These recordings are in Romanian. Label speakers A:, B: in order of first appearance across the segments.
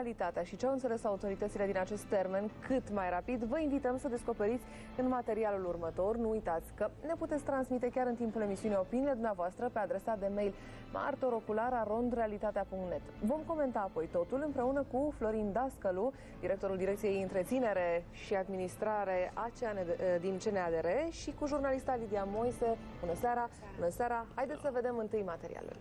A: realitatea și ce au înțeles autoritățile din acest termen cât mai rapid, vă invităm să descoperiți în materialul următor. Nu uitați că ne puteți transmite chiar în timpul emisiunii opiniile dumneavoastră pe adresa de mail martorocular@realitatea.net. Vom comenta apoi totul împreună cu Florin Dascălu, directorul Direcției Întreținere și Administrare din CNADR, și cu jurnalista Lidia Moise. Bună seara! Bună seara! Haideți să vedem întâi materialul.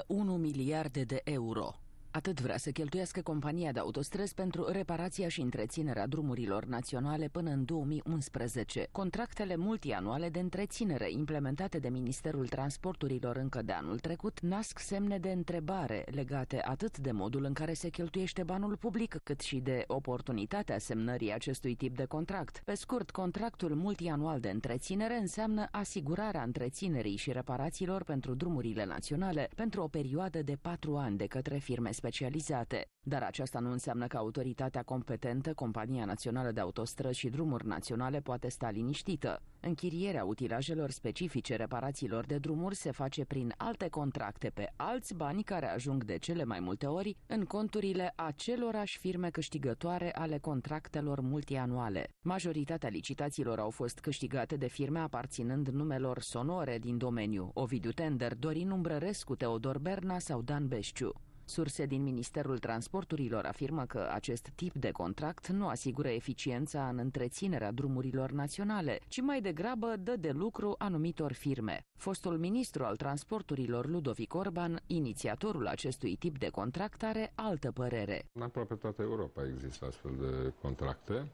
B: 1 miliarde de euro. Atât vrea să cheltuiască compania de autostrăzi pentru reparația și întreținerea drumurilor naționale până în 2011. Contractele multianuale de întreținere implementate de Ministerul Transporturilor încă de anul trecut nasc semne de întrebare legate atât de modul în care se cheltuiește banul public, cât și de oportunitatea semnării acestui tip de contract. Pe scurt, contractul multianual de întreținere înseamnă asigurarea întreținerii și reparațiilor pentru drumurile naționale pentru o perioadă de 4 ani de către firme specializate. Dar aceasta nu înseamnă că autoritatea competentă, Compania Națională de Autostrăzi și Drumuri Naționale, poate sta liniștită. Închirierea utilajelor specifice reparațiilor de drumuri se face prin alte contracte pe alți bani care ajung de cele mai multe ori în conturile acelorași firme câștigătoare ale contractelor multianuale. Majoritatea licitațiilor au fost câștigate de firme aparținând numelor sonore din domeniu: Ovidiu Tender, Dorin Umbrărescu, Teodor Berna sau Dan Besciu. Surse din Ministerul Transporturilor afirmă că acest tip de contract nu asigură eficiența în întreținerea drumurilor naționale, ci mai degrabă dă de lucru anumitor firme. Fostul ministru al transporturilor, Ludovic Orban, inițiatorul acestui tip de contract, are altă părere.
C: În aproape toată Europa există astfel de contracte.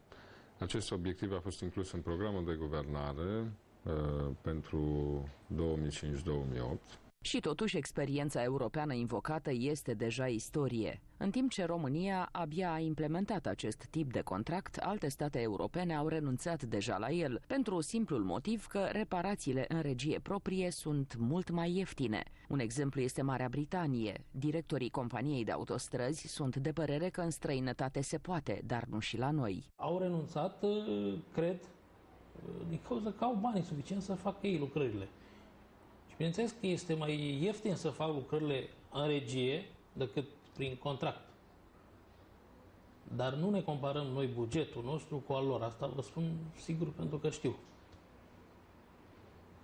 C: Acest obiectiv a fost inclus în programul de guvernare pentru 2005-2008.
B: Și totuși, experiența europeană invocată este deja istorie. În timp ce România abia a implementat acest tip de contract, alte state europene au renunțat deja la el, pentru simplul motiv că reparațiile în regie proprie sunt mult mai ieftine. Un exemplu este Marea Britanie. Directorii companiei de autostrăzi sunt de părere că în străinătate se poate, dar nu și la noi.
D: Au renunțat, cred, din cauza că au banii suficient să facă ei lucrările. Și bineînțeles că este mai ieftin să fac lucrările în regie decât prin contract. Dar nu ne comparăm noi bugetul nostru cu al lor. Asta vă spun sigur pentru că știu.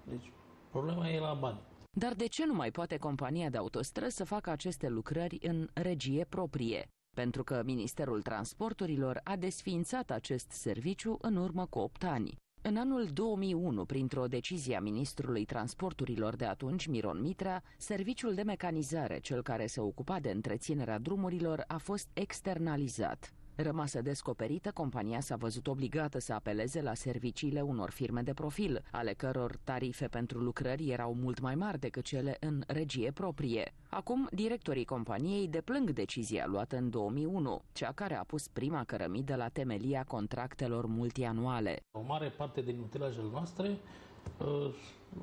D: Deci problema e la bani.
B: Dar de ce nu mai poate compania de autostrăzi să facă aceste lucrări în regie proprie? Pentru că Ministerul Transporturilor a desființat acest serviciu în urmă cu 8 ani. În anul 2001, printr-o decizie a ministrului transporturilor de atunci, Miron Mitrea, serviciul de mecanizare, cel care se ocupa de întreținerea drumurilor, a fost externalizat. Rămasă descoperită, compania s-a văzut obligată să apeleze la serviciile unor firme de profil, ale căror tarife pentru lucrări erau mult mai mari decât cele în regie proprie. Acum, directorii companiei deplâng decizia luată în 2001, cea care a pus prima cărămidă la temelia contractelor multianuale.
D: O mare parte din utilajele noastre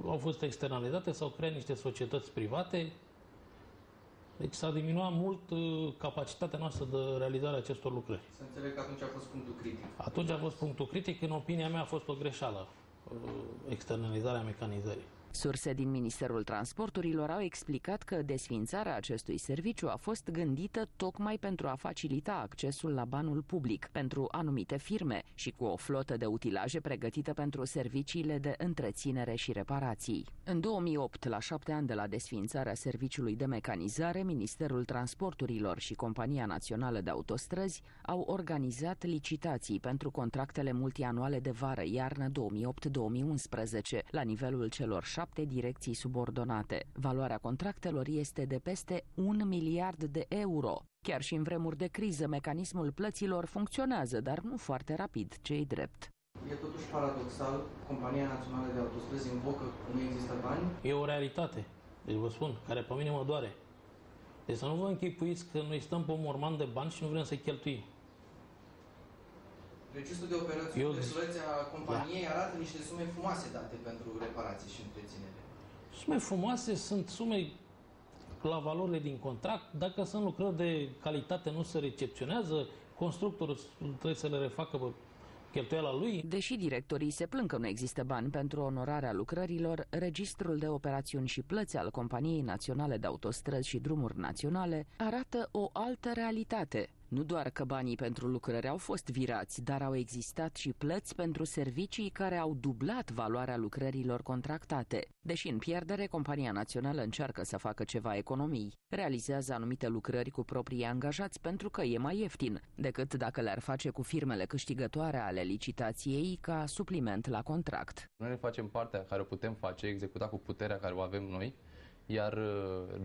D: au fost externalizate, s-au creat niște societăți private. Deci s-a diminuat mult capacitatea noastră de realizare a acestor lucrări.
E: Să înțeleg că atunci a fost punctul critic.
D: Atunci a fost punctul critic, în opinia mea a fost o greșeală, externalizarea mecanizării.
B: Surse din Ministerul Transporturilor au explicat că desființarea acestui serviciu a fost gândită tocmai pentru a facilita accesul la banul public pentru anumite firme și cu o flotă de utilaje pregătită pentru serviciile de întreținere și reparații. În 2008, la 7 ani de la desființarea serviciului de mecanizare, Ministerul Transporturilor și Compania Națională de Autostrăzi au organizat licitații pentru contractele multianuale de vară-iarnă 2008-2011 la nivelul celor 7 direcții subordonate. Valoarea contractelor este de peste 1 miliard de euro. Chiar și în vremuri de criză, mecanismul plăților funcționează, dar nu foarte rapid, ce-i drept.
E: E totuși paradoxal, Compania Națională de Autostrăzi invocă că nu există bani?
D: E o realitate, deci vă spun, care pe mine mă doare. Deci să nu vă închipuiți că noi stăm pe un morman de bani și nu vrem să cheltuim.
E: Registrul de operațiuni de plăți a companiei arată niște sume frumoase date pentru reparații și întreținere.
D: Sume frumoase sunt sume la valorile din contract. Dacă sunt lucrări de calitate, nu se recepționează, constructorul trebuie să le refacă pe cheltuiala lui.
B: Deși directorii se plâng că nu există bani pentru onorarea lucrărilor, registrul de operațiuni și plăți al Companiei Naționale de Autostrăzi și Drumuri Naționale arată o altă realitate. Nu doar că banii pentru lucrări au fost virați, dar au existat și plăți pentru servicii care au dublat valoarea lucrărilor contractate. Deși în pierdere, Compania Națională încearcă să facă ceva economii. Realizează anumite lucrări cu proprii angajați pentru că e mai ieftin decât dacă le-ar face cu firmele câștigătoare ale licitației ca supliment la contract.
F: Noi ne facem partea care o putem face, executa cu puterea care o avem noi, iar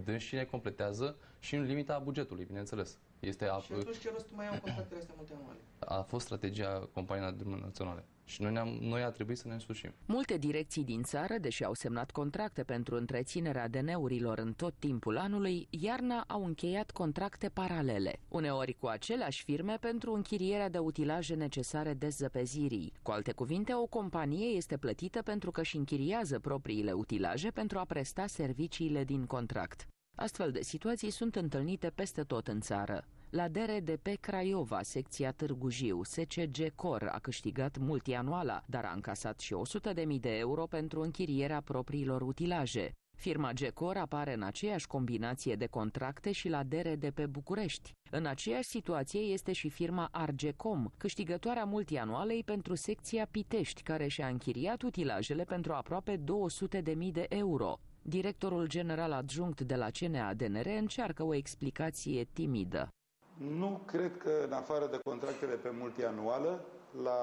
F: dânsii ne completează și în limita bugetului, bineînțeles.
E: Și atunci ce rost mai au contractele astea multianuale?
F: A fost strategia Companiei Naționale și noi a trebuit să ne însușim.
B: Multe direcții din țară, deși au semnat contracte pentru întreținerea ADN-urilor în tot timpul anului, iarna au încheiat contracte paralele, uneori cu aceleași firme pentru închirierea de utilaje necesare dezăpezirii. Cu alte cuvinte, o companie este plătită pentru că își închiriază propriile utilaje pentru a presta serviciile din contract. Astfel de situații sunt întâlnite peste tot în țară. La DRDP Craiova, secția Târgu Jiu, SCG Cor a câștigat multianuala, dar a încasat și 100.000 de euro pentru închirierea propriilor utilaje. Firma Gecor apare în aceeași combinație de contracte și la DRDP București. În aceeași situație este și firma Argecom, câștigătoarea multianualei pentru secția Pitești, care și-a închiriat utilajele pentru aproape 200.000 de euro. Directorul general adjunct de la CNADNR încearcă o explicație timidă.
G: Nu cred că, în afară de contractele pe multianuală, la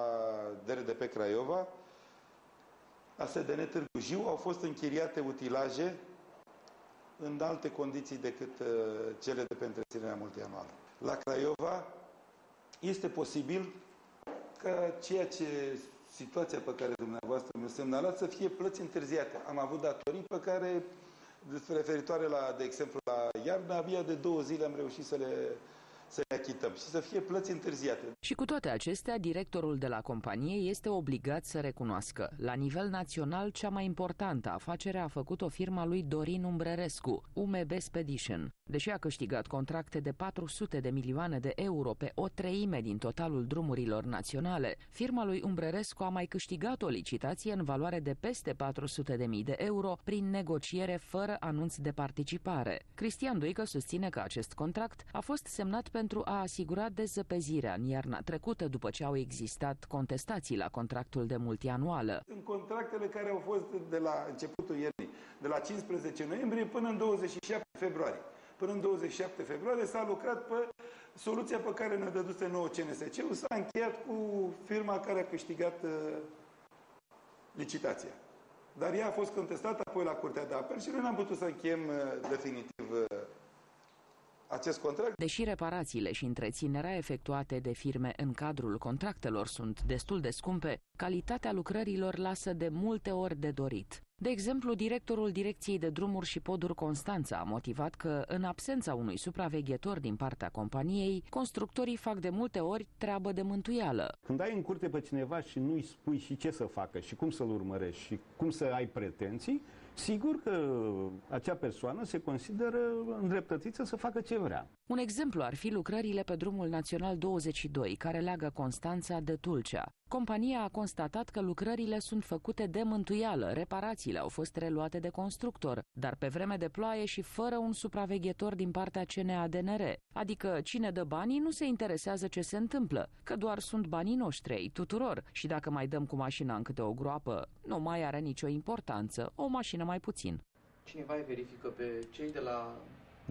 G: DRDP Craiova, la SDN Târgu Jiu au fost închiriate utilaje în alte condiții decât cele de pe întreținerea multianuală. La Craiova este posibil ca situația pe care dumneavoastră mi-o semnalați să fie plăți întârziate. Am avut datorii pe care, referitoare la, de exemplu, la iarnă, abia de 2 zile am reușit să le achităm și să fie plăți întârziate.
B: Și cu toate acestea, directorul de la companie este obligat să recunoască. La nivel național, cea mai importantă afacere a făcut-o firma lui Dorin Umbrerescu, UMB Spedition. Deși a câștigat contracte de 400 de milioane de euro pe o treime din totalul drumurilor naționale, firma lui Umbrerescu a mai câștigat o licitație în valoare de peste 400.000 de euro prin negociere fără anunț de participare. Cristian Duică susține că acest contract a fost semnat pentru a asigura dezăpezirea în iarna trecută după ce au existat contestații la contractul de multianuală.
G: În contractele care au fost de la începutul iernii, de la 15 noiembrie până în 27 februarie. Până în 27 februarie s-a lucrat pe soluția pe care ne-a dăduse nouă CNSC-ul, s-a încheiat cu firma care a câștigat licitația. Dar ea a fost contestată apoi la Curtea de Apel și noi n-am putut să încheiem definitiv acest contract.
B: Deși reparațiile și întreținerea efectuate de firme în cadrul contractelor sunt destul de scumpe, calitatea lucrărilor lasă de multe ori de dorit. De exemplu, directorul Direcției de Drumuri și Poduri Constanța a motivat că, în absența unui supraveghetor din partea companiei, constructorii fac de multe ori treabă de mântuială.
H: Când ai în curte pe cineva și nu-i spui și ce să facă și cum să-l urmărești și cum să ai pretenții, sigur că acea persoană se consideră îndreptățită să facă ce vrea.
B: Un exemplu ar fi lucrările pe drumul național 22, care leagă Constanța de Tulcea. Compania a constatat că lucrările sunt făcute de mântuială, reparațiile au fost reluate de constructor, dar pe vreme de ploaie și fără un supraveghetor din partea CNADNR. Adică cine dă banii nu se interesează ce se întâmplă, că doar sunt banii noștri ai tuturor și dacă mai dăm cu mașina în câte o groapă, nu mai are nicio importanță, o mașină mai puțin.
E: Cineva îi verifică pe cei de la...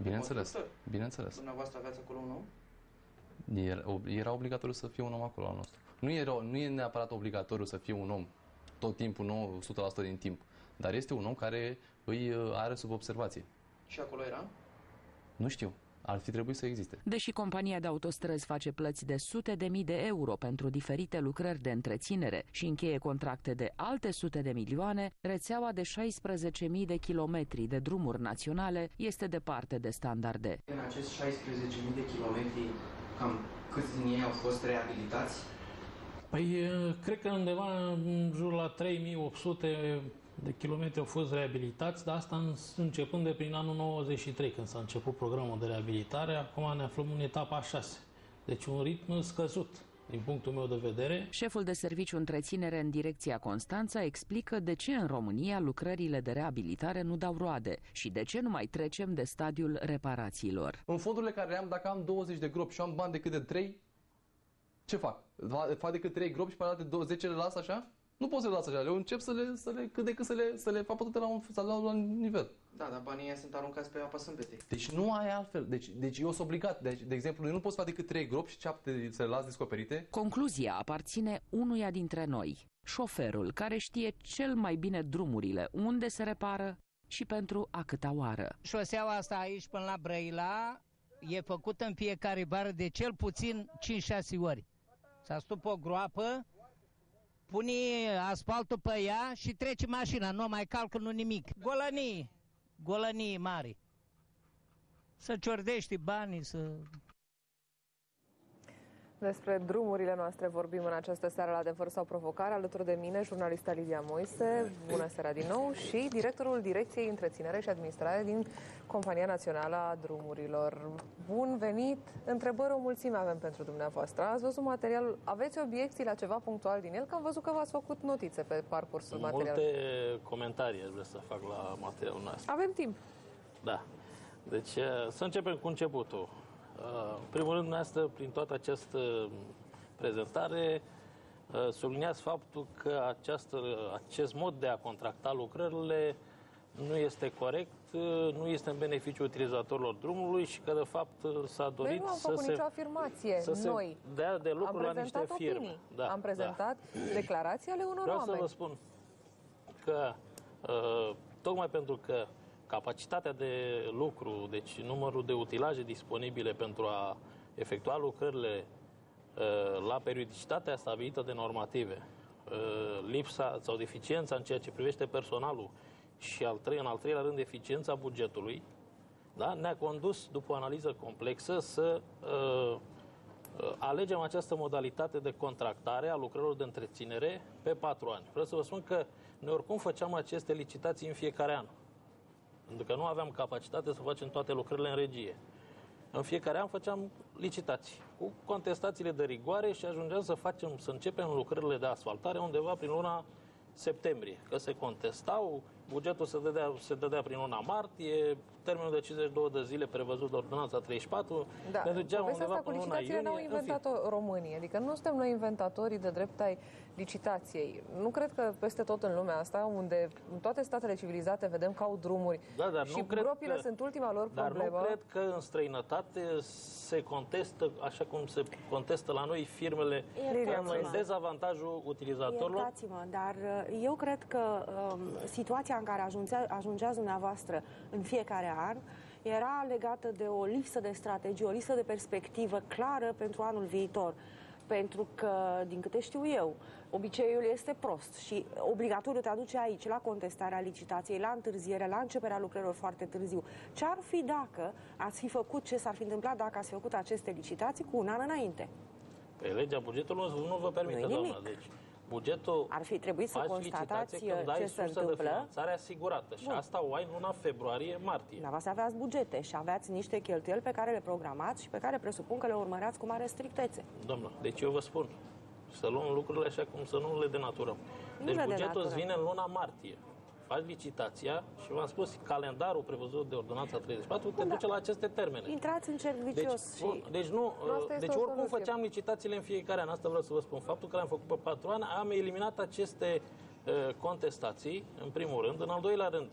F: Bineînțeles, bineînțeles.
E: Dumneavoastră aveați acolo un om?
F: Era obligatoriu să fie un om acolo al nostru. Nu e neapărat obligatoriu să fie un om tot timpul, 100% din timp, dar este un om care îi are sub observație.
E: Și acolo era?
F: Nu știu. Ar fi trebuit să existe.
B: Deși compania de autostrăzi face plăți de sute de mii de euro pentru diferite lucrări de întreținere și încheie contracte de alte sute de milioane, rețeaua de 16.000 de kilometri de drumuri naționale este departe de standarde.
E: În acești 16.000 de kilometri, cam câți din ei au fost reabilitați?
D: Păi, cred că undeva în jur la 3.800 de kilometri au fost reabilitați, dar asta începând de prin anul 93, când s-a început programul de reabilitare. Acum ne aflăm în etapa 6. Deci un ritm scăzut. din punctul meu de vedere.
B: Șeful de serviciu întreținere în direcția Constanța explică de ce în România lucrările de reabilitare nu dau roade și de ce nu mai trecem de stadiul reparațiilor.
F: În fondurile care le am, dacă am 20 de gropi și am bani decât de 3, ce fac? Fac decât 3 gropi și pe alte 10 le las așa? Nu pot să le las așa, eu încep cât de cât să le fac toate la un nivel.
E: Da, dar banii ăia sunt aruncați pe apa sâmbetei.
F: Deci nu ai altfel. Deci eu sunt obligat. Deci, de exemplu, eu nu pot să fac decât 3 gropi și 7 să le las descoperite.
B: Concluzia aparține unuia dintre noi, șoferul care știe cel mai bine drumurile, unde se repară și pentru a câta oară.
I: Șoseaua asta aici până la Brăila e făcută în fiecare vară de cel puțin 5-6 ori. S-a stup o groapă, pune asfaltul pe ea și trece mașina, nu mai calcă, nu nimic. Golănii mari. Să ciordești banii, să...
A: Despre drumurile noastre vorbim în această seară la Adevăr sau Provocare. Alături de mine, jurnalista Lidia Moise, bună seara din nou, și directorul Direcției Întreținere și Administrare din Compania Națională a Drumurilor. Bun venit! Întrebări o mulțime avem pentru dumneavoastră. Ați văzut materialul, aveți obiecții la ceva punctual din el? Că am văzut că v-ați făcut notițe pe parcursul materialului.
D: Multe comentarii aș vrea să fac la materialul nostru.
A: Avem timp.
D: Da. Deci să începem cu începutul. În primul rând, dumneavoastră, prin toată această prezentare, subliniați faptul că acest mod de a contracta lucrările nu este corect, nu este în beneficiu utilizatorilor drumului și că, de fapt, s-a dorit
A: noi nu am făcut nicio afirmație, noi.
D: Dea de lucru la niște firme.
A: Da, am prezentat declarații ale unor oameni.
D: Vreau să vă spun că, tocmai pentru că capacitatea de lucru, deci numărul de utilaje disponibile pentru a efectua lucrările la periodicitatea stabilită de normative, lipsa sau deficiența în ceea ce privește personalul și în al treilea rând eficiența bugetului, da, ne-a condus, după o analiză complexă, să alegem această modalitate de contractare a lucrărilor de întreținere pe 4 ani. Vreau să vă spun că noi oricum făceam aceste licitații în fiecare an, pentru că nu aveam capacitate să facem toate lucrările în regie. În fiecare an făceam licitații cu contestațiile de rigoare și ajungeam să începem lucrările de asfaltare undeva prin luna septembrie, că se contestau, bugetul se dădea prin luna martie, termenul de 52 de zile prevăzut de ordonanța 34,
A: da,
D: mergeam undeva până luna iunie.
A: N-au inventat-o românii, adică nu suntem noi inventatorii de drept ai licitației. Nu cred că peste tot în lumea asta, unde în toate statele civilizate vedem că au drumuri,
D: da, dar
A: și gropile sunt ultima lor problemă.
D: Dar nu cred că în străinătate se contestă, așa cum se contestă la noi, firmele în dezavantajul utilizatorilor.
J: Iertați-mă, dar eu cred că situația în care ajungeați dumneavoastră în fiecare an era legată de o lipsă de strategie, o lipsă de perspectivă clară pentru anul viitor. Pentru că, din câte știu eu, obiceiul este prost și obligatoriu te aduce aici, la contestarea licitației, la întârziere, la începerea lucrărilor foarte târziu. Ce ar fi dacă ați fi făcut, ce s-ar fi întâmplat dacă ați fi făcut aceste licitații cu un an înainte?
D: Pe legea bugetului nu vă permite, doamna. Deci, bugetul
J: ar fi trebuit să constatați ce se întâmplă.
D: De finanțare asigurată. Și asta o ai în luna februarie-martie.
J: Dar să aveați bugete și aveați niște cheltuieli pe care le programați și pe care presupun că le urmăreați cu mare strictețe.
D: Doamnă, deci eu vă spun, să luăm lucrurile așa cum să nu le denaturăm. Deci bugetul îți vine în luna martie. Faci licitația și v-am spus, calendarul prevăzut de ordonanța 34 te duce la aceste termene.
J: Intrați în cerc vicios.
D: Deci oricum făceam licitațiile în fiecare an, asta vreau să vă spun. Faptul că le-am făcut pe 4 ani, am eliminat aceste contestații, în primul rând. În al doilea rând,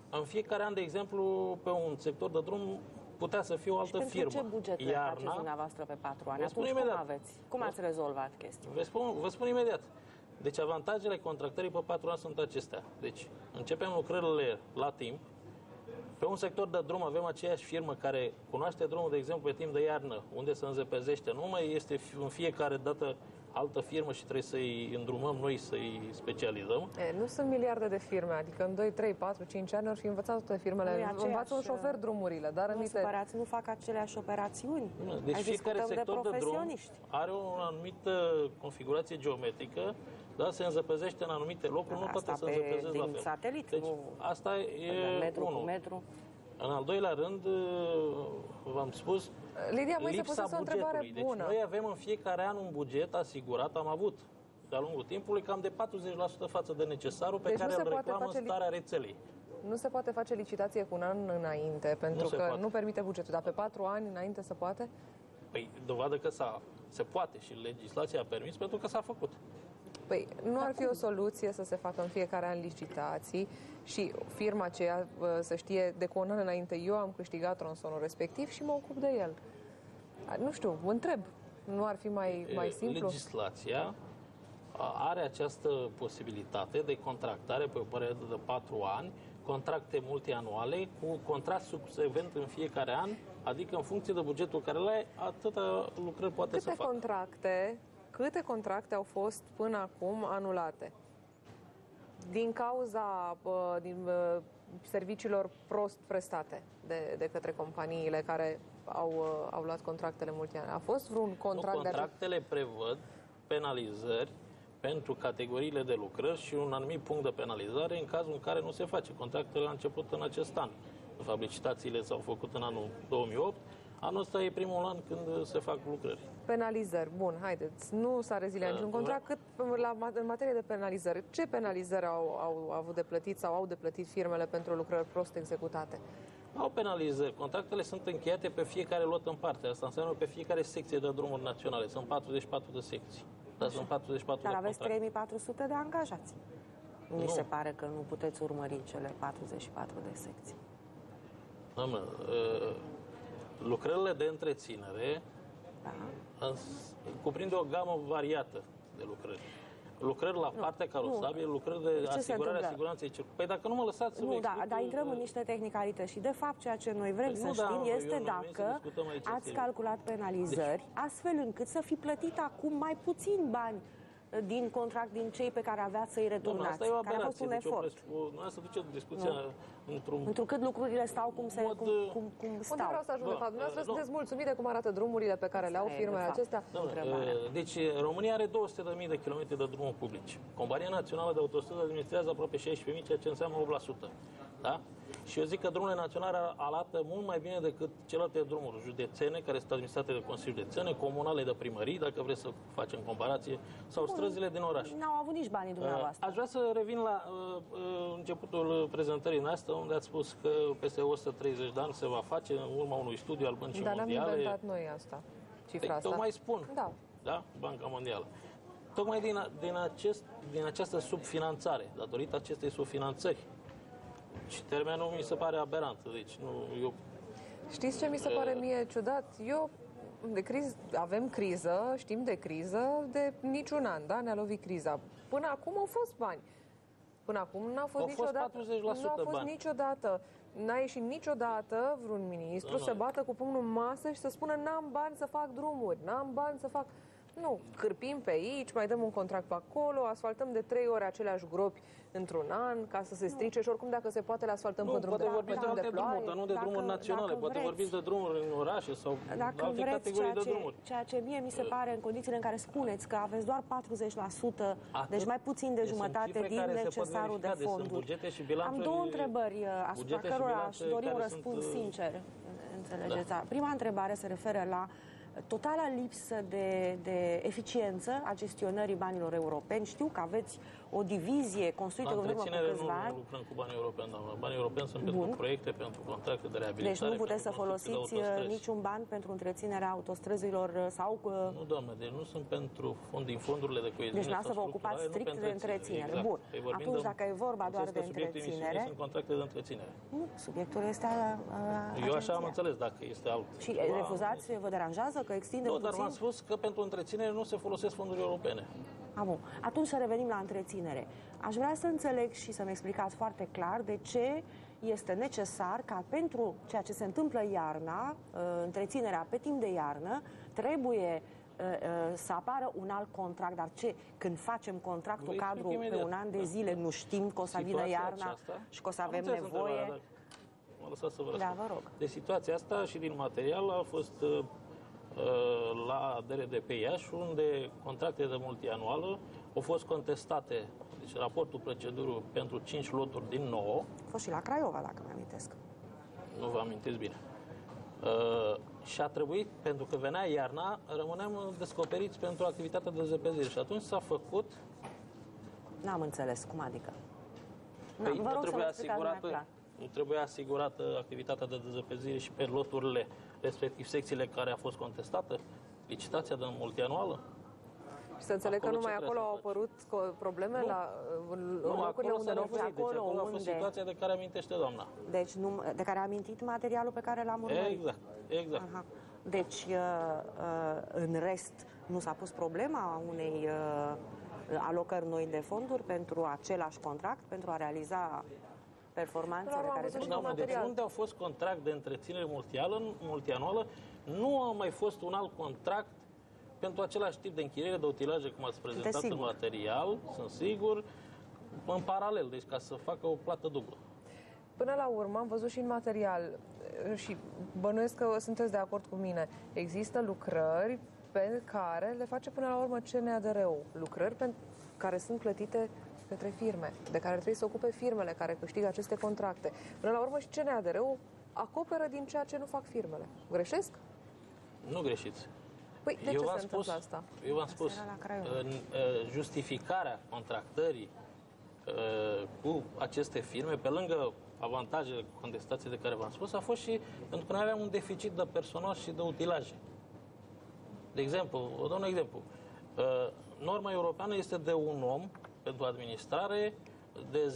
D: în fiecare an, de exemplu, pe un sector de drum putea să fie o altă firmă.
J: Și pentru ce buget faceți dumneavoastră pe 4 ani? Atunci cum aveți? Cum ați rezolvat chestia?
D: Vă spun imediat. Deci avantajele contractării pe 4 ani sunt acestea. Deci începem lucrările la timp. Pe un sector de drum avem aceeași firmă care cunoaște drumul, de exemplu, pe timp de iarnă, unde se înzepezește. Nu mai este în fiecare dată altă firmă și trebuie să-i îndrumăm noi, să-i specializăm.
A: Nu sunt miliarde de firme, adică în 2, 3, 4, 5 ani ar fi învățat toate firmele. Învață un șofer drumurile, dar
J: nu fac aceleași operațiuni.
D: Deci fiecare sector de drum are o anumită configurație geometrică, da, se înzăpezește în anumite locuri, nu poate să înzăpezeze la fel.
J: Satelit,
D: deci, asta e
J: metru
D: unul.
J: cu metru.
D: În al doilea rând, v-am spus,
A: Lidia, mai
D: lipsa
A: se pusese o întrebare
D: bugetului.
A: bună.
D: Deci noi avem în fiecare an un buget asigurat, am avut de-a lungul timpului cam de 40% față de necesarul pe
A: Deci
D: care
A: nu se
D: îl
A: poate
D: reclamă
A: face
D: starea rețelei.
A: Nu se poate face licitație cu un an înainte, pentru că nu permite bugetul, dar pe 4 ani înainte se poate?
D: Păi, dovadă că se poate și legislația a permis pentru că s-a făcut.
A: Păi, nu ar fi o soluție să se facă în fiecare an licitații și firma aceea să știe de cu un an înainte eu am câștigat tronsonul respectiv și mă ocup de el. Nu știu, mă întreb, nu ar fi mai simplu?
D: Legislația are această posibilitate de contractare pe o perioadă de 4 ani, contracte multianuale cu contract subsecvent în fiecare an, adică în funcție de bugetul care îl ai, atâta lucrări poate să facă.
A: Câte contracte au fost până acum anulate? Din cauza serviciilor prost prestate de către companiile care au luat contractele multianuale. A fost vreun contract
D: contractele prevăd penalizări pentru categoriile de lucrări și un anumit punct de penalizare în cazul în care nu se face. Contractele au început în acest an. De fapt, licitațiile s-au făcut în anul 2008. Anul ăsta e primul an când se fac lucrări.
A: Penalizări. Bun, haideți. Nu s-a reziliat niciun contract. Cât în materie de penalizări, ce penalizări au avut de plătit sau au de plătit firmele pentru lucrări prost executate?
D: Au penalizări. Contractele sunt încheiate pe fiecare lot în parte. Asta înseamnă pe fiecare secție de drumuri naționale. Sunt 44 de secții. Dar sunt 44
J: Dar
D: de
J: aveți
D: contracte.
J: 3400 de angajați. Nu mi se pare că nu puteți urmări cele 44 de secții.
D: Lucrările de întreținere cuprinde o gamă variată de lucrări. Lucrări la partea carosabilă, lucrări de asigurare a siguranței circulației. Păi dacă nu mă lăsați să vă explic...
J: dar intrăm în niște tehnicalități și de fapt ceea ce noi vrem să știm este dacă ați calculat penalizări astfel încât să fi plătit acum mai puțin bani din contract din cei pe care aveați să-i returnați.
D: Asta e o
J: care a fost un efort.
D: Nu să duceți discuția
J: întrucât lucrurile stau cum stau.
A: Unde vreau să ajung de fapt? Dumneavoastră sunteți mulțumit de cum arată drumurile pe care le au firmele acestea?
D: Deci România are 200.000 de kilometri de drumuri publici. Compania Națională de Autostrăzi administrează aproape 16.000, ceea ce înseamnă 8%. Da? Și eu zic că drumurile naționale arată mult mai bine decât celelalte drumuri județene, care sunt administrate de Consiliul Județene, comunale de primării, dacă vreți să facem comparație, sau străzile din oraș.
J: N-au avut nici banii dumneavoastră.
D: Aș vrea să revin la începutul prezentării noastre, unde ați spus că peste 130 de ani se va face în urma unui studiu al Băncii Mondiale.
A: Dar n-am inventat noi asta, cifra asta.
D: Tocmai spun, da? Banca Mondială. Tocmai din această subfinanțare, datorită acestei subfinanțări, și termenul mi se pare aberant. Deci eu...
A: Știți ce mi se pare mie ciudat? Avem criză, știm de criză de niciun an, da? Ne-a lovit criza. Până acum au fost bani. Până acum n-a fost niciodată. N-a ieșit niciodată vreun ministru să bată cu pumnul în masă și să spună n-am bani să fac drumuri, n-am bani să fac... Nu, cârpim pe aici, mai dăm un contract pe acolo, asfaltăm de 3 ori aceleași gropi într-un an ca să se strice și oricum dacă se poate le asfaltăm pe drum de
D: ploaie. Poate vorbiți de alte drumuri, dar nu de drumuri naționale. Poate vorbiți de drumuri în orașe sau alte categorii de drumuri.
J: Ceea ce mie mi se pare în condițiile în care spuneți că aveți doar 40%, deci mai puțin de jumătate din necesarul de fonduri. Am două întrebări asupra cărora aș dori un răspuns sincer. Înțelegeți? Prima întrebare se referă la totala lipsă de eficiență a gestionării banilor europeni. Știu că aveți o divizie construită în urmă cu câțiva ani.
D: Nu lucrăm cu banii europeni, doamnă. Banii europeni sunt pentru proiecte, pentru contracte de reabilitare.
J: Deci nu puteți să folosiți niciun ban pentru întreținerea autostrăzilor sau...
D: Nu, doamnă, deci nu sunt pentru din fondurile de coeziune.
J: Deci nu să vă ocupați strict de întreținere.
D: Exact.
J: Bun. Atunci, dacă e vorba doar de întreținere...
D: Sunt contracte de întreținere.
J: Nu, subiectul este
D: eu așa am înțeles, dacă este alt.
J: Și refuzați, vă deranjează că extinde
D: puțin? Nu, dar v-am spus că pentru întreținere nu se folosesc fonduri europene.
J: Bun. Atunci să revenim la întreținere. Aș vrea să înțeleg și să-mi explicați foarte clar de ce este necesar ca pentru ceea ce se întâmplă iarna, întreținerea pe timp de iarnă, trebuie să apară un alt contract. Dar ce? Când facem contractul cadru pe un an de zile, nu știm că o să vină iarna și că o să avem nevoie?
D: Mă lăsați să vă răspund.
J: Da, vă rog.
D: De situația asta și din material a fost la DRDP Iași, unde contractele de multianuală au fost contestate. Deci raportul procedurii pentru 5 loturi din 9.
J: A fost și la Craiova, dacă mi amintesc.
D: Nu vă amintiți bine. Și a trebuit, pentru că venea iarna, rămâneam descoperiți pentru activitatea de zăpezire. Și atunci s-a făcut...
J: N-am înțeles, cum adică?
D: Păi, nu trebuia asigurată activitatea de dezăpezire și pe loturile, respectiv secțiile care a fost contestată? Licitația de multianuală?
A: Și să înțeleg că numai acolo au apărut probleme la locurile unde nu fost
D: acolo. Deci acolo a fost situația de care amintește doamna.
J: Deci de care a amintit materialul pe care l-am urmărit.
D: Exact.
J: Aha. Deci în rest nu s-a pus problema unei alocări noi de fonduri pentru același contract, pentru a realiza performanțele care
D: trebuie. Deci unde a fost contract de întreținere multianuală, nu a mai fost un alt contract pentru același tip de închiriere de utilaje, cum ați prezentat în material, sunt sigur, în paralel, deci ca să facă o plată dublă.
A: Până la urmă, am văzut și în material, și bănuiesc că sunteți de acord cu mine, există lucrări pe care le face până la urmă CNADR-ul, lucrări care sunt plătite către firme, de care trebuie să ocupe firmele care câștigă aceste contracte. Până la urmă și CNADR-ul acoperă din ceea ce nu fac firmele. Greșesc?
D: Nu greșiți.
A: Păi, de ce se întâmplă asta?
D: Eu v-am spus, în justificarea contractării cu aceste firme, pe lângă avantajele contestației de care v-am spus, a fost și pentru că noi aveam un deficit de personal și de utilaje. De exemplu, vă dau un exemplu. Norma europeană este de un om pentru administrare de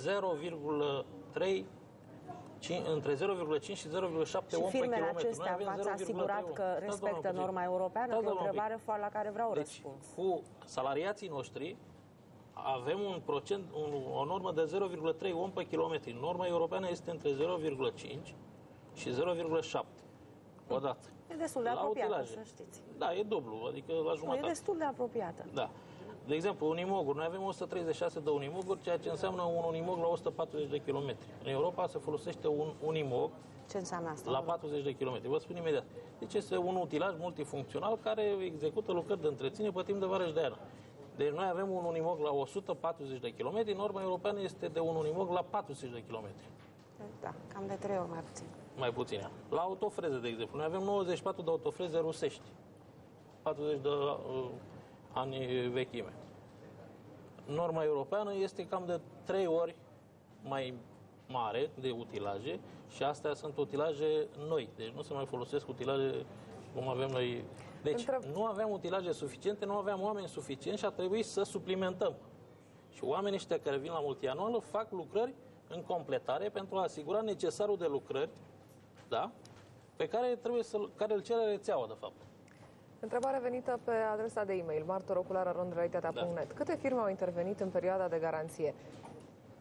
D: 0,3 între 0,5 și 0,7 om pe kilometru.
J: Și firmele acestea v-ați asigurat că respectă norma europeană? Că e o întrebare la care vreau răspuns.
D: Cu salariații noștri avem un procent, o normă de 0,3 om pe kilometru. Norma europeană este între 0,5 și 0,7 odată.
J: E destul de apropiată, să știți.
D: Da, e dublu, adică la jumătate.
J: E destul de apropiată.
D: Da. De exemplu, unimoguri. Noi avem 136 de unimoguri, ceea ce înseamnă un unimog la 140 de kilometri. În Europa se folosește un unimog
J: ce înseamnă asta,
D: la 40 de kilometri. Vă spun imediat. Deci este un utilaj multifuncțional care execută lucrări de întreținere pe timp de vară și de iarnă. Deci noi avem un unimog la 140 de kilometri, norma europeană este de un unimog la 40 de kilometri.
J: Da, cam de 3 ori mai puțin.
D: Mai puțin. La autofreze, de exemplu, noi avem 94 de autofreze rusești. 40 de ani vechime. Norma europeană este cam de 3 ori mai mare de utilaje și astea sunt utilaje noi. Deci nu se mai folosesc utilaje cum avem noi. Deci nu aveam utilaje suficiente, nu aveam oameni suficienți și a trebuit să suplimentăm. Și oamenii ăștia care vin la multianuală fac lucrări în completare pentru a asigura necesarul de lucrări, da? Pe care care îl cere rețeaua, de fapt.
A: Întrebare venită pe adresa de e-mail martoroculara@realitatea.net. Câte firme au intervenit în perioada de garanție?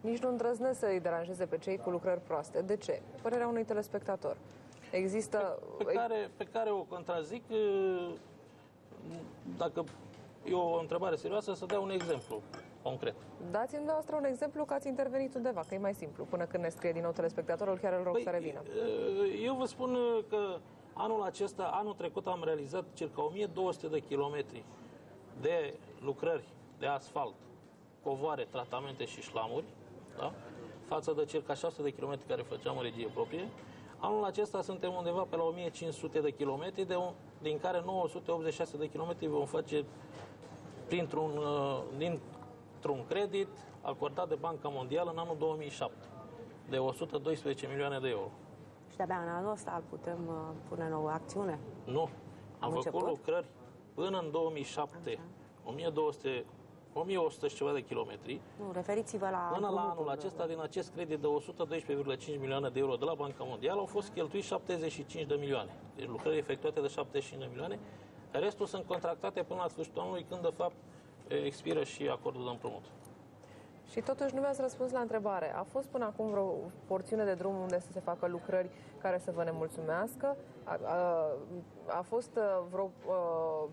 A: Nici nu îndrăznesc să îi deranjeze pe cei cu lucrări proaste. De ce? Părerea unui telespectator. Există...
D: Pe care o contrazic, dacă e o întrebare serioasă, să dea un exemplu concret.
A: Dați-mi dumneavoastră un exemplu că ați intervenit undeva, că e mai simplu, până când ne scrie din nou telespectatorul, chiar îl rog să revină.
D: Eu vă spun că anul trecut am realizat circa 1200 de kilometri de lucrări de asfalt, covoare, tratamente și șlamuri, da? Față de circa 600 de kilometri care făceam în regie proprie. Anul acesta suntem undeva pe la 1500 de kilometri, din care 986 de kilometri vom face dintr-un credit acordat de Banca Mondială în anul 2007, de 112 milioane de euro.
J: Și de-abia în anul ăsta putem pune în o acțiune?
D: Nu. Am făcut lucrări până în 2007, 1100 și ceva de kilometri.
J: Nu, referiți-vă la...
D: Până la anul acesta, din acest credit de 112,5 milioane de euro de la Banca Mondială, au fost cheltuiți 75 de milioane. Deci lucrări efectuate de 75 de milioane. Restul sunt contractate până la sfârșitul anului, când de fapt expiră și acordul de împrumut.
A: Și totuși nu mi-ați răspuns la întrebare. A fost până acum vreo porțiune de drum unde să se facă lucrări care să vă nemulțumească? A fost vreo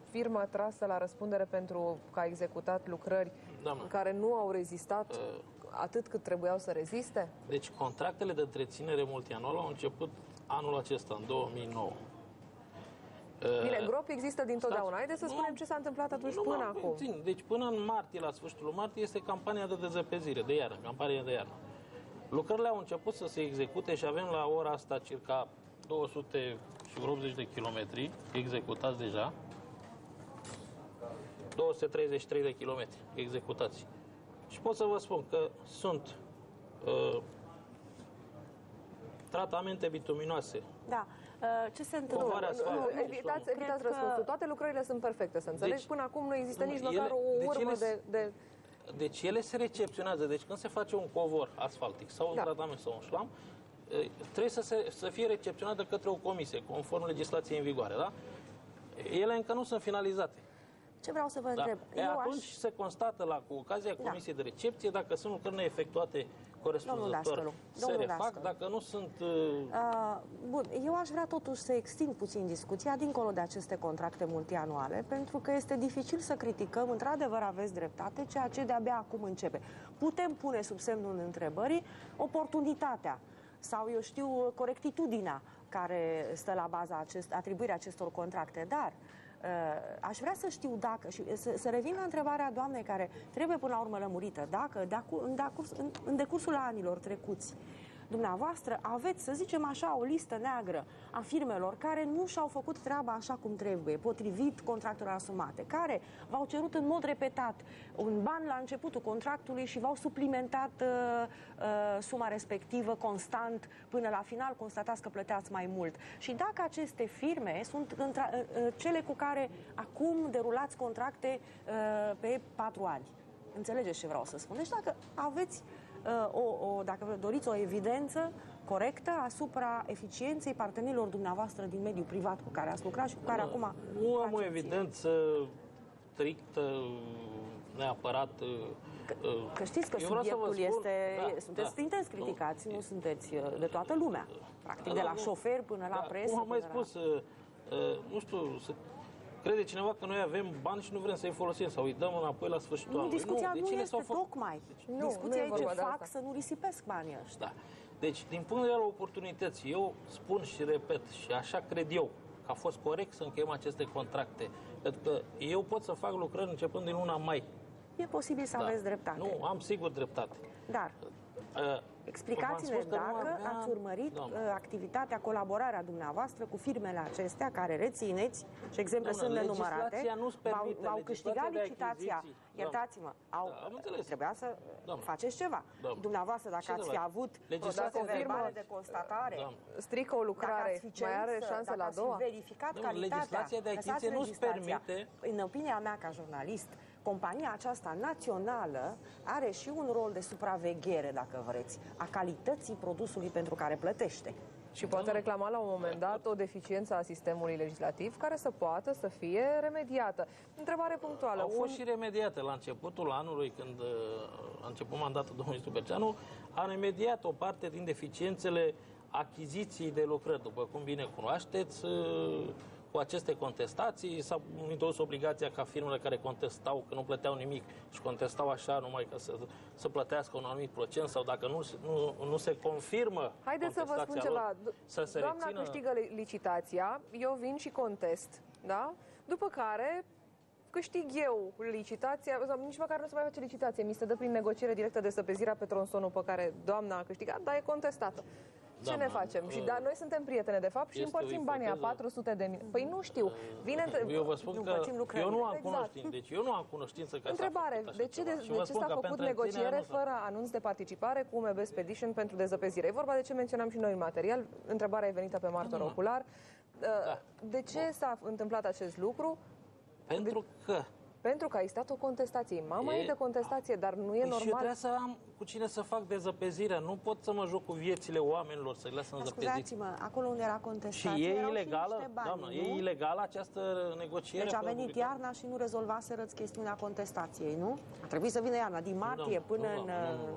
A: firmă trasă la răspundere pentru că a executat lucrări care nu au rezistat atât cât trebuiau să reziste?
D: Deci contractele de întreținere multianuală au început anul acesta, în 2009.
A: Bine, gropi există dintotdeauna. Haideți să spunem ce s-a întâmplat atunci până acum.
D: Deci până în martie, la sfârșitul martie, este campania de dezăpezire de iarnă, campania de iarnă. Lucrările au început să se execute și avem la ora asta circa 280 de kilometri executați deja. 233 de kilometri executați. Și pot să vă spun că sunt tratamente bituminoase.
J: Da. Ce se întâmplă?
A: Evitați răspunsul. Toate lucrările sunt perfecte, să înțelegi. Deci, până acum nu există nici măcar o urmă de...
D: Deci ele se recepționează. Deci când se face un covor asfaltic sau un tratament sau un șlam, trebuie să fie recepționat de către o comisie, conform legislației în vigoare, da? Ele încă nu sunt finalizate.
J: Ce vreau să vă întreb?
D: Atunci se constată cu ocazia comisiei de recepție dacă sunt lucrări neefectuate corespunzător se refac, dacă nu sunt...
J: Bun, eu aș vrea totuși să extind puțin discuția dincolo de aceste contracte multianuale, pentru că este dificil să criticăm, într-adevăr aveți dreptate, ceea ce de-abia acum începe. Putem pune sub semnul întrebării oportunitatea sau, eu știu, corectitudinea care stă la baza atribuirea acestor contracte, dar aș vrea să știu dacă, și să revin la întrebarea doamnei care trebuie până la urmă lămurită, dacă în decursul anilor trecuți dumneavoastră aveți, să zicem așa, o listă neagră a firmelor care nu și-au făcut treaba așa cum trebuie, potrivit contractelor asumate, care v-au cerut în mod repetat un ban la începutul contractului și v-au suplimentat suma respectivă constant până la final constatați că plăteați mai mult. Și dacă aceste firme sunt cele cu care acum derulați contracte pe 4 ani. Înțelegeți ce vreau să spun? Deci dacă aveți dacă doriți o evidență corectă asupra eficienței partenerilor dumneavoastră din mediul privat cu care ați lucrat și cu care acum...
D: Nu am o evidență strictă, neapărat...
J: Că știți că subiectul este... Sunteți intens criticați, nu sunteți de toată lumea. Practic, de la șofer până la presă...
D: Cum am mai spus, nu știu... Crede cineva că noi avem bani și nu vrem să-i folosim sau îi dăm înapoi la sfârșitul anului.
J: Discuția nu este tocmai. Discuția e ce fac să nu risipesc banii ăștia.
D: Da. Deci, din punct de vedere al oportunității, eu spun și repet, și așa cred eu, că a fost corect să încheiem aceste contracte. Pentru că eu pot să fac lucrări începând din luna mai.
J: E posibil să aveți dreptate.
D: Nu, am sigur dreptate.
J: Dar... explicați-ne dacă ați urmărit activitatea, colaborarea dumneavoastră cu firmele acestea care rețineți, și exemple sunt nenumărate, v-au câștigat licitația. Iertați-mă, trebuia să faceți ceva. Dumneavoastră, dacă ați fi avut procese verbale de constatare,
A: strică o lucrare, mai are șanse la a doua?
J: Verificat calitatea,
D: legislația de achiziție nu-ți permite.
J: În opinia mea ca jurnalist, compania aceasta națională are și un rol de supraveghere, dacă vreți, a calității produsului pentru care plătește.
A: Și poate reclama la un moment dat o deficiență a sistemului legislativ care să poată să fie remediată. Întrebare punctuală.
D: Au fost și remediate la începutul anului, când a început mandatul domnului Stupețeanu, a remediat o parte din deficiențele achiziției de lucrări. După cum bine cunoașteți, cu aceste contestații s-a introdus obligația ca firmele care contestau că nu plăteau nimic și contestau așa numai ca să plătească un anumit procent sau dacă nu se confirmă.
A: Haideți să vă spun ceva. Doamna câștigă licitația, eu vin și contest, da? După care câștig eu licitația, sau nici măcar nu se mai face licitație, mi se dă prin negociere directă desăpezirea pe tronsonul pe care doamna a câștigat, dar e contestată. Ce ne facem? Și noi suntem prietene, de fapt, și împărțim banii a 400.000. Păi nu știu.
D: Eu vă spun că eu nu am cunoștință. Deci eu nu am cunoștință că
A: întrebare, de ce s-a făcut negociere fără anunț de participare cu UMB Spedition pentru dezăpezire? E vorba de ce menționam și noi în material. Întrebarea e venită pe martor ocular. De ce s-a întâmplat acest lucru? Pentru că a existat o contestație. Mama e de contestație, dar nu e normal. Și eu
D: trebuie să am cu cine să fac dezăpezirea. Nu pot să mă joc cu viețile oamenilor, să-i las în zăpeziți.
J: Scuzați-mă, acolo unde era contestație,
D: și e ilegală, doamnă, e ilegală această negociere.
J: Deci a venit iarna și nu rezolvaserăți chestiunea contestației, nu? A trebuit să vină iarna, din martie până în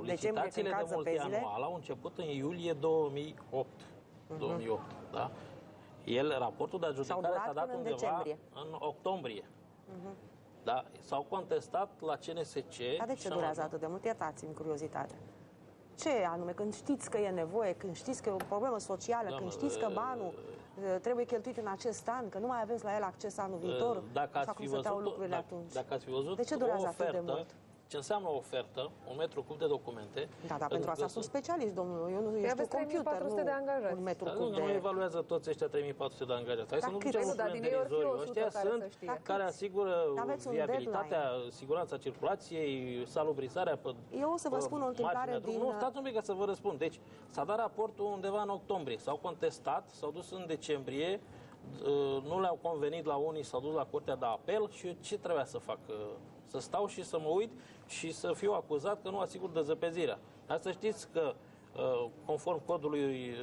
J: decembrie, când cad zăpezile.
D: Multianual au început în iulie 2008. 2008, da? Raportul de adjudicare s-a dat undeva în octombrie. Da, s-au contestat la CNSC.
J: Dar de ce durează atât de mult? Iertați-mi curiozitatea. Ce anume? Când știți că e nevoie, când știți că e o problemă socială, când știți că banul trebuie cheltuit în acest an, că nu mai aveți la el acces anul viitor, așa cum stăteau lucrurile atunci.
D: Dacă ați fi văzut
J: de ce durează atât de mult?
D: ce înseamnă o ofertă, un metru cub de documente.
J: Da, dar pentru asta sunt specialiști, domnul. Eu nu știu computer, nu
A: de angajați.
J: un metru cub de...
D: Nu evaluează toți ăștia 3400 de angajați. Hai să nu ducem lucrurile în derizoriu. Ăștia sunt care asigură viabilitatea, siguranța circulației, salubrizarea pe
J: eu o să vă spun o întâmplare din...
D: Nu, stați un pic ca să vă răspund. Deci, s-a dat raportul undeva în octombrie. S-au contestat, s-au dus în decembrie, nu le-au convenit la unii, s-au dus la Curtea de Apel și eu ce trebuia să fac? Să stau și să mă uit și să fiu acuzat că nu asigur dezăpezirea. Dar să știți că, conform codului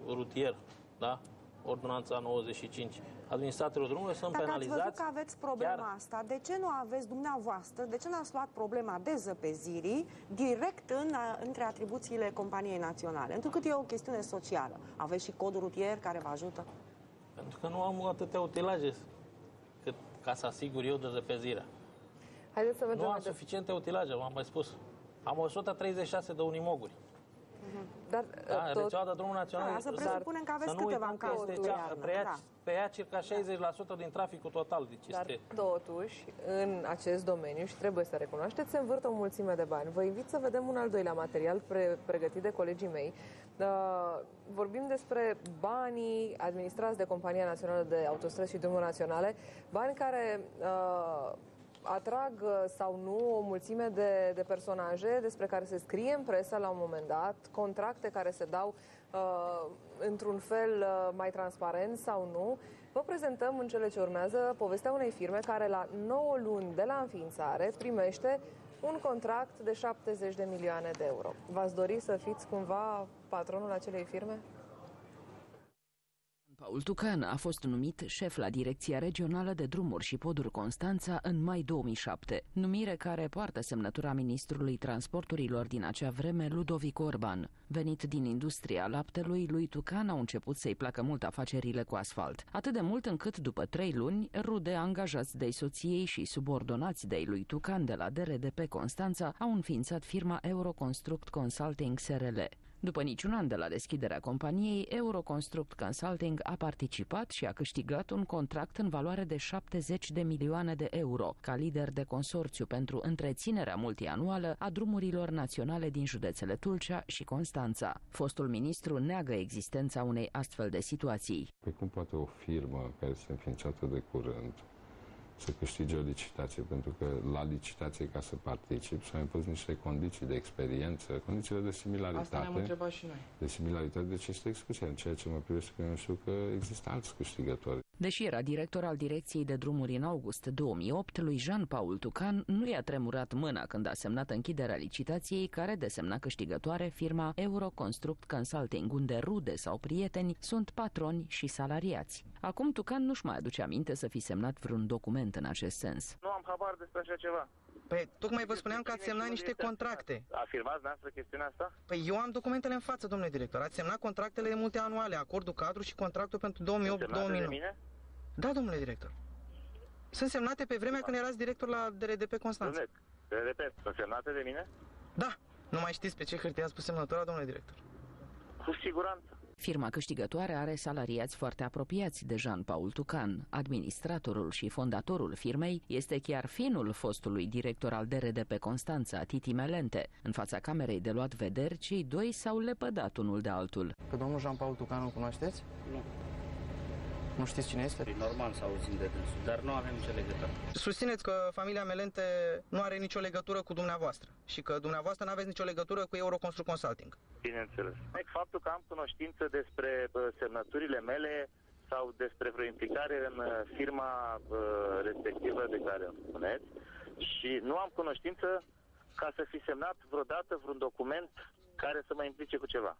D: rutier, da? Ordonanța 95, administratorii drumului sunt penalizați.
J: Dacă ați văzut că aveți problema asta, de ce nu aveți dumneavoastră, de ce n-ați luat problema dezăpezirii direct între atribuțiile companiei naționale? Întrucât e o chestiune socială. Aveți și codul rutier care vă ajută?
D: Pentru că nu am atâtea utilaje ca să asigur eu dezăpezirea.
A: Haideți să mergem.
D: Nu am suficiente utilaje, v-am mai spus. Am 136 de unimoguri.
A: Dar
D: rețeaua de drumul național.
J: Da, să presupunem că aveți câteva cazuri.
D: Preia circa 60% din traficul total. Deci
A: dar totuși, în acest domeniu, și trebuie să recunoașteți, se învârtă o mulțime de bani. Vă invit să vedem un al doilea material pregătit de colegii mei. Vorbim despre banii administrați de Compania Națională de Autostrăzi și Drumuri Naționale, bani care atrag sau nu o mulțime de personaje despre care se scrie în presă la un moment dat, contracte care se dau într-un fel mai transparent sau nu. Vă prezentăm în cele ce urmează povestea unei firme care la 9 luni de la înființare primește un contract de 70 de milioane de euro. V-ați dori să fiți cumva patronul acelei firme?
B: Paul Tucan a fost numit șef la Direcția Regională de Drumuri și Poduri Constanța în mai 2007, numire care poartă semnătura ministrului transporturilor din acea vreme, Ludovic Orban. Venit din industria laptelui, lui Tucan au început să-i placă mult afacerile cu asfalt. Atât de mult încât, după 3 luni, rude angajați de-ai soției și subordonați de-ai lui Tucan de la DRDP Constanța au înființat firma Euroconstruct Consulting SRL. După niciun an de la deschiderea companiei, Euroconstruct Consulting a participat și a câștigat un contract în valoare de 70 de milioane de euro, ca lider de consorțiu pentru întreținerea multianuală a drumurilor naționale din județele Tulcea și Constanța. Fostul ministru neagă existența unei astfel de situații.
C: Păi cum poate o firmă care este înființată de curând să câștige o licitație, pentru că la licitație, ca să particip, s-au impus niște condiții de experiență, condițiile de similaritate.
E: Asta ne-am întrebat și noi.
C: De similaritate, deci este exclusie. În ceea ce mă privește, că eu știu că există alți câștigători.
B: Deși era director al Direcției de Drumuri în august 2008, lui Jean-Paul Tucan nu i-a tremurat mâna când a semnat închiderea licitației care desemna câștigătoare firma Euroconstruct Consulting, unde rude sau prieteni sunt patroni și salariați. Acum Tucan nu-și mai aduce aminte să fi semnat vreun document în acest sens.
K: Nu am habar despre așa ceva.
L: Păi, tocmai vă spuneam că ați semnat niște contracte.
K: Afirmați dumneavoastră chestiunea asta?
L: Păi eu am documentele în față, domnule director. Ați semnat contractele multianuale, acordul cadru și contractul pentru 2008-2009. Da, domnule director. Sunt semnate pe vremea când erați director la DRDP Constanța.
K: Repet, sunt semnate de mine?
L: Da. Nu mai știți pe ce hârtie ați pus semnătura, domnule director?
K: Cu siguranță.
B: Firma câștigătoare are salariați foarte apropiați de Jean-Paul Tucan. Administratorul și fondatorul firmei este chiar finul fostului director al DRDP Constanța, Titi Melente. În fața camerei de luat vederi, cei doi s-au lepădat unul de altul.
L: Pe domnul Jean-Paul Tucan îl cunoașteți?
M: Nu.
L: Nu știți cine este?
M: E normal să auzim de dânsul, dar nu avem nicio legătură.
L: Susțineți că familia Melente nu are nicio legătură cu dumneavoastră și că dumneavoastră nu aveți nicio legătură cu Euroconstruct Consulting.
K: Bineînțeles. Faptul că am cunoștință despre semnăturile mele sau despre vreo implicare în firma respectivă de care îmi spuneți și nu am cunoștință ca să fi semnat vreodată vreun document care să mă implice cu ceva.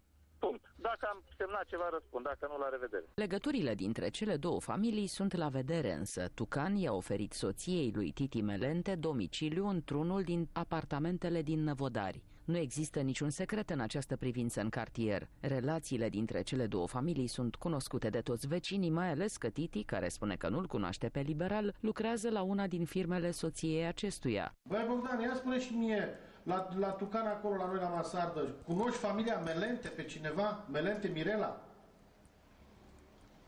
K: Punct. Dacă am semnat ceva, răspund. Dacă nu, la revedere.
B: Legăturile dintre cele două familii sunt la vedere, însă Tucan i-a oferit soției lui Titi Melente domiciliu într-unul din apartamentele din Năvodari. Nu există niciun secret în această privință în cartier. Relațiile dintre cele două familii sunt cunoscute de toți vecinii, mai ales că Titi, care spune că nu-l cunoaște pe liberal, lucrează la una din firmele soției acestuia.
N: Băi, Bogdan, ia spune și mie, la Tucan acolo, la noi la Masardă, cunoști familia Melente pe cineva? Melente Mirela?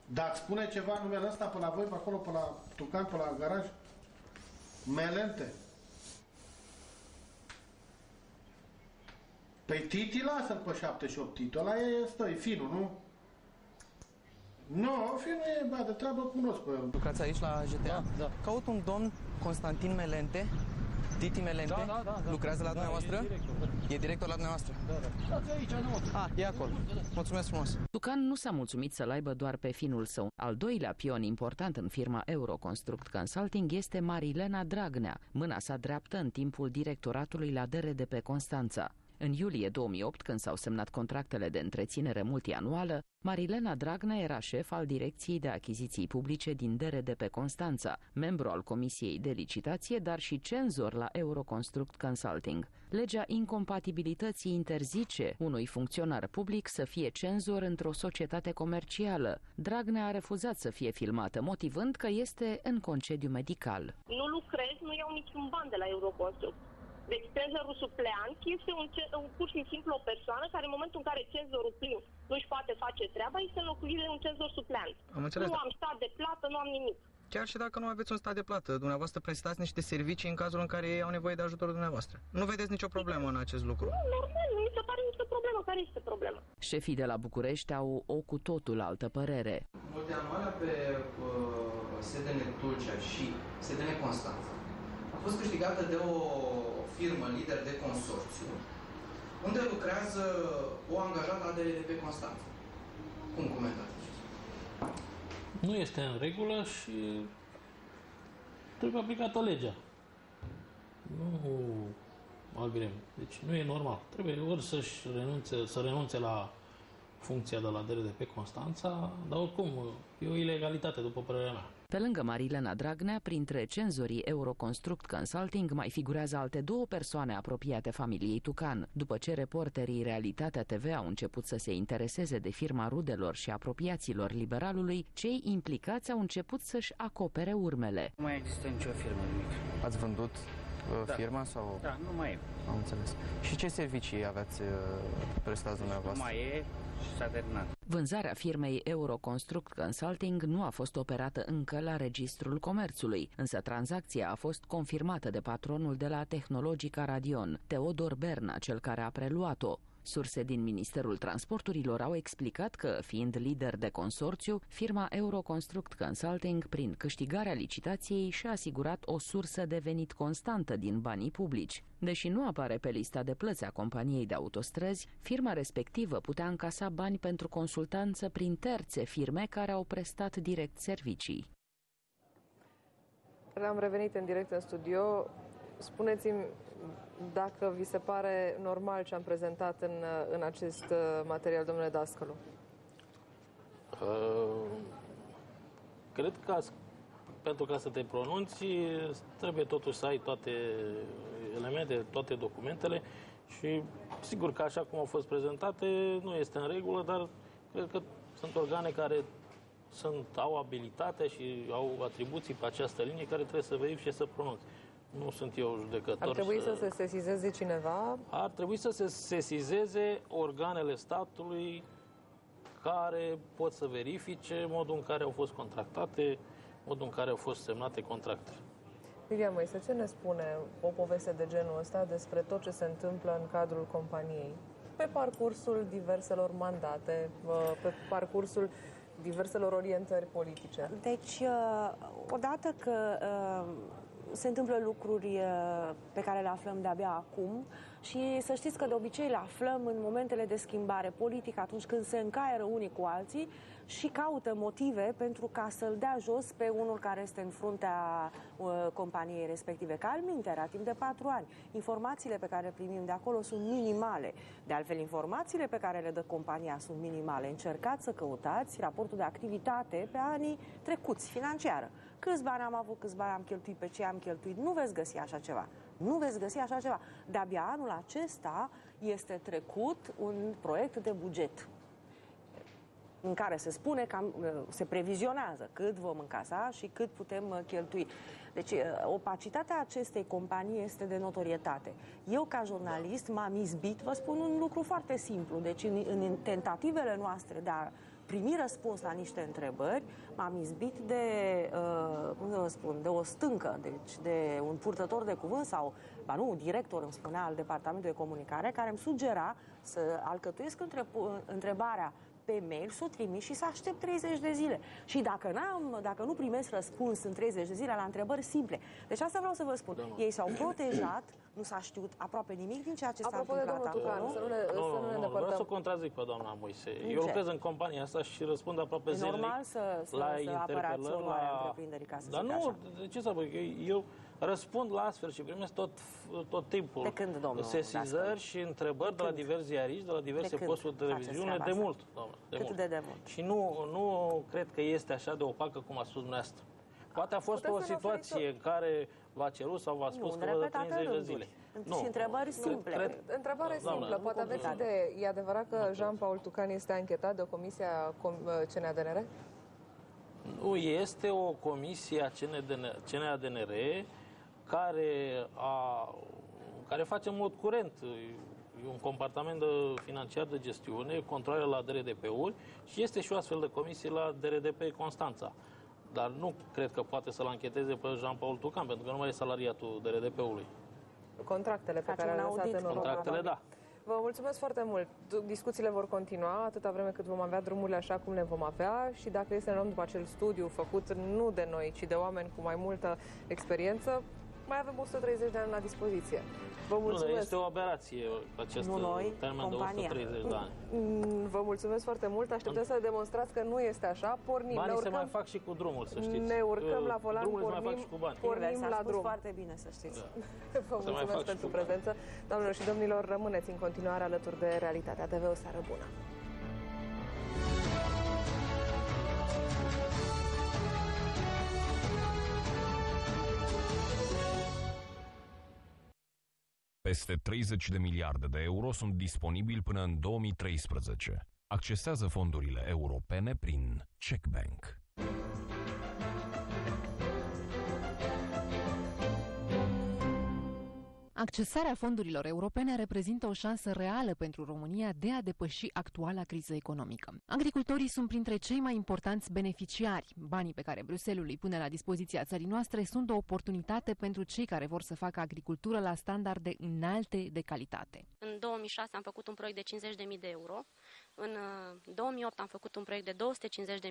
N: Dar spune ceva numele ăsta pe la voi, pe acolo, pe la Tucan, pe la garaj? Melente. Păi Titi lasă-l pe 78 Tito, ăla e finul, nu? Nu, finul e, bă, de treabă cunosc pe el.
L: Lucrați aici la GTA?
M: Da.
L: Caut un domn Constantin Melente, Titi Melente.
M: Da.
L: Lucrează la dumneavoastră? E director la dumneavoastră?
M: Da. Aici,
L: e acolo. Mulțumesc frumos.
B: Tucan nu s-a mulțumit să-l aibă doar pe finul său. Al doilea pion important în firma Euroconstruct Consulting este Marilena Dragnea, mâna sa dreaptă în timpul directoratului la DRDP Constanța. În iulie 2008, când s-au semnat contractele de întreținere multianuală, Marilena Dragnea era șef al Direcției de Achiziții Publice din DRDP Constanța, membru al Comisiei de Licitație, dar și cenzor la Euroconstruct Consulting. Legea incompatibilității interzice unui funcționar public să fie cenzor într-o societate comercială. Dragnea a refuzat să fie filmată, motivând că este în concediu medical.
O: Nu lucrez, nu iau niciun ban de la Euroconstruct. Deci cenzorul supleant este pur și simplu o persoană care în momentul în care cenzorul plin nu își poate face treaba, este înlocuit de un cenzor supleant. Nu am stat de plată, nu am nimic.
L: Chiar și dacă nu aveți un stat de plată, dumneavoastră prestați niște servicii în cazul în care ei au nevoie de ajutorul dumneavoastră. Nu vedeți nicio problemă în acest lucru?
O: Nu, normal, nu mi se pare nicio problemă. Care este problema?
B: Șefii de la București au o cu totul altă părere.
E: Multianuala pe SDN Tulcea și SDN Constanța a fost câștigată de o firmă lider de consorțiu, unde lucrează o angajată a DRDP Constanța. Cum comentați acest lucru?
D: Nu este în regulă și trebuie aplicată legea. Nu altbine. Deci nu e normal. Trebuie ori să renunțe la funcția de la DRDP Constanța, dar oricum e o ilegalitate, după părerea mea.
B: Pe lângă Marilena Dragnea, printre cenzorii Euroconstruct Consulting mai figurează alte două persoane apropiate familiei Tucan. După ce reporterii Realitatea TV au început să se intereseze de firma rudelor și apropiaților liberalului, cei implicați au început să-și acopere urmele.
M: Nu mai există nicio firmă, nimic.
L: Ați vândut firma sau?
M: Da, nu mai e.
L: Am înțeles. Și ce servicii aveți prestați dumneavoastră?
M: Nu mai e și s-a terminat.
B: Vânzarea firmei Euroconstruct Consulting nu a fost operată încă la Registrul Comerțului, însă tranzacția a fost confirmată de patronul de la Tehnologica Radion, Teodor Berna, cel care a preluat-o. Surse din Ministerul Transporturilor au explicat că, fiind lider de consorțiu, firma Euroconstruct Consulting, prin câștigarea licitației, și-a asigurat o sursă de venit constantă din banii publici. Deși nu apare pe lista de plăți a companiei de autostrăzi, firma respectivă putea încasa bani pentru consultanță prin terțe firme care au prestat direct servicii.
A: Am revenit în direct în studio. Spuneți-mi dacă vi se pare normal ce am prezentat în acest material, domnule Dascălu.
D: Cred că pentru ca să te pronunți, trebuie totuși să ai toate elemente, toate documentele și sigur că așa cum au fost prezentate nu este în regulă, dar cred că sunt organe care au abilitate și au atribuții pe această linie care trebuie să verifice și să pronunțe. Nu sunt eu judecător.
A: Ar trebui să se sesizeze cineva?
D: Ar trebui să se sesizeze organele statului care pot să verifice modul în care au fost contractate, modul în care au fost semnate contractele.
A: Miriam Moise, ce ne spune o poveste de genul ăsta despre tot ce se întâmplă în cadrul companiei? Pe parcursul diverselor mandate, pe parcursul diverselor orientări politice.
J: Deci, odată că se întâmplă lucruri pe care le aflăm de-abia acum și să știți că de obicei le aflăm în momentele de schimbare politică, atunci când se încaieră unii cu alții și caută motive pentru ca să-l dea jos pe unul care este în fruntea companiei respective. Ca alminteri, timp de 4 ani. Informațiile pe care le primim de acolo sunt minimale. De altfel, informațiile pe care le dă compania sunt minimale. Încercați să căutați raportul de activitate pe anii trecuți, financiară. Câți bani am avut, câți bani am cheltuit, pe ce am cheltuit. Nu veți găsi așa ceva. Nu veți găsi așa ceva. De-abia anul acesta este trecut un proiect de buget în care se spune că se previzionează cât vom încasa și cât putem cheltui. Deci opacitatea acestei companii este de notorietate. Eu, ca jurnalist, m-am izbit, vă spun un lucru foarte simplu. Deci în tentativele noastre de a primi răspuns la niște întrebări, m-am izbit de, cum să vă spun, de o stâncă, deci de un purtător de cuvânt sau, ba nu, director îmi spunea al Departamentului de Comunicare, care îmi sugera să alcătuiesc întrebarea pe mail, să o trimit și să aștept 30 de zile. Și dacă nu primesc răspuns în 30 de zile la întrebări simple. Deci asta vreau să vă spun. Ei s-au protejat, nu s-a știut aproape nimic din ceea ce s-a întâmplat acolo.
A: Nu,
D: vreau să contrazic pe doamna Moise. Eu lucrez în compania asta și răspund aproape zilnic
J: normal să apărați onoarea întreprinderii, ca să zic așa.
D: Nu, de ce să vă eu răspund la astfel și primesc tot timpul
J: de când, domnul,
D: sesizări și întrebări de la diversi ziariști, de la diverse posturi de televiziune, de mult.
J: De mult.
D: Și nu cred că este așa de opacă cum a spus dumneavoastră. Poate a fost o situație în care v-a cerut sau v-a spus că vă dă 30 de zile.
J: Și întrebări simple.
A: Întrebare simplă. Poate aveți idee. E adevărat că Jean-Paul Tucan este anchetat de o comisie a CNADNR?
D: Nu, este o comisie a CNADNR care face în mod curent un compartiment financiar de gestiune, controle la DRDP-uri și este și o astfel de comisie la DRDP Constanța. Dar nu cred că poate să-l ancheteze pe Jean-Paul Tucan, pentru că nu mai e salariatul DRDP-ului.
A: Contractele pe care le-a lăsat în urmă.
D: Contractele, da.
A: Vă mulțumesc foarte mult. Discuțiile vor continua atâta vreme cât vom avea drumurile așa cum le vom avea și dacă este să ne luăm după acel studiu făcut nu de noi, ci de oameni cu mai multă experiență, mai avem 130 de ani la dispoziție. Vă mulțumesc.
D: Nu, este o aberație acest termen de 130 de ani.
A: Vă mulțumesc foarte mult. Așteptăm să demonstrați că nu este așa. Pornim.
D: Banii se mai fac și cu drumul, să știți.
A: Ne urcăm la volan, pornim la drum.
J: Foarte bine, să știți.
A: Vă mulțumesc pentru prezență. Doamnelor și domnilor, rămâneți în continuare alături de Realitatea TV. O seară bună!
P: Peste 30 de miliarde de euro sunt disponibili până în 2013. Accesează fondurile europene prin CheckBank.
Q: Accesarea fondurilor europene reprezintă o șansă reală pentru România de a depăși actuala criză economică. Agricultorii sunt printre cei mai importanți beneficiari. Banii pe care Bruxelles îi pune la dispoziția țării noastre sunt o oportunitate pentru cei care vor să facă agricultură la standarde înalte de calitate.
R: În 2006 am făcut un proiect de 50.000 de euro, în 2008 am făcut un proiect de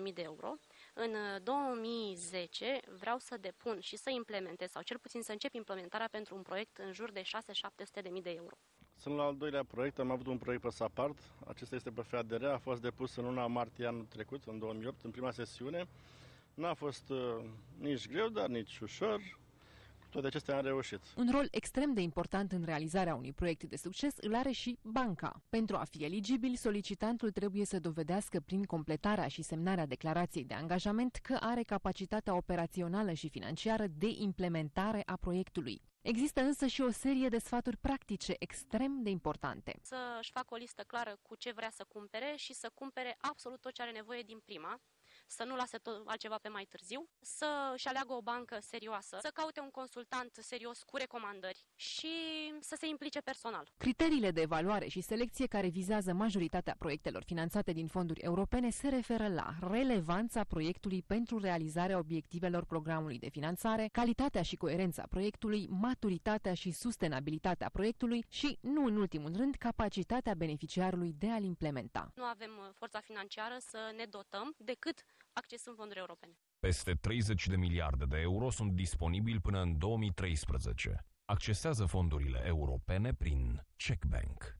R: 250.000 de euro, în 2010 vreau să depun și să implementez, sau cel puțin să încep implementarea pentru un proiect în jur de 600-700.000 de euro.
S: Sunt la al doilea proiect, am avut un proiect pe SAPARD, acesta este pe FADR, a fost depus în luna martie anul trecut, în 2008, în prima sesiune. N-a fost nici greu, dar nici ușor. Toate acestea am reușit.
Q: Un rol extrem de important în realizarea unui proiect de succes îl are și banca. Pentru a fi eligibil, solicitantul trebuie să dovedească prin completarea și semnarea declarației de angajament că are capacitatea operațională și financiară de implementare a proiectului. Există însă și o serie de sfaturi practice extrem de importante.
R: Să-și facă o listă clară cu ce vrea să cumpere și să cumpere absolut tot ce are nevoie din prima, să nu lase tot altceva pe mai târziu, să-și aleagă o bancă serioasă, să caute un consultant serios cu recomandări și să se implice personal.
Q: Criteriile de evaluare și selecție care vizează majoritatea proiectelor finanțate din fonduri europene se referă la relevanța proiectului pentru realizarea obiectivelor programului de finanțare, calitatea și coerența proiectului, maturitatea și sustenabilitatea proiectului și, nu în ultimul rând, capacitatea beneficiarului de a-l implementa.
R: Nu avem forța financiară să ne dotăm decât accesând fonduri europene.
P: Peste 30 de miliarde de euro sunt disponibili până în 2013. Accesează fondurile europene prin CheckBank.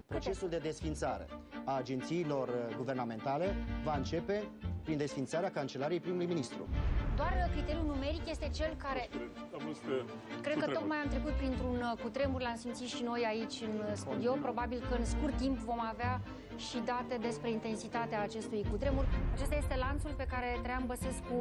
T: Procesul de desființare a agențiilor guvernamentale va începe prin desființarea Cancelariei Primului Ministru.
U: Doar criteriul numeric este cel care... Cred că tocmai am trecut printr-un cutremur, l-am simțit și noi aici în studio. Probabil că în scurt timp vom avea și date despre intensitatea acestui cutremur. Acesta este lanțul pe care Traian Băsescu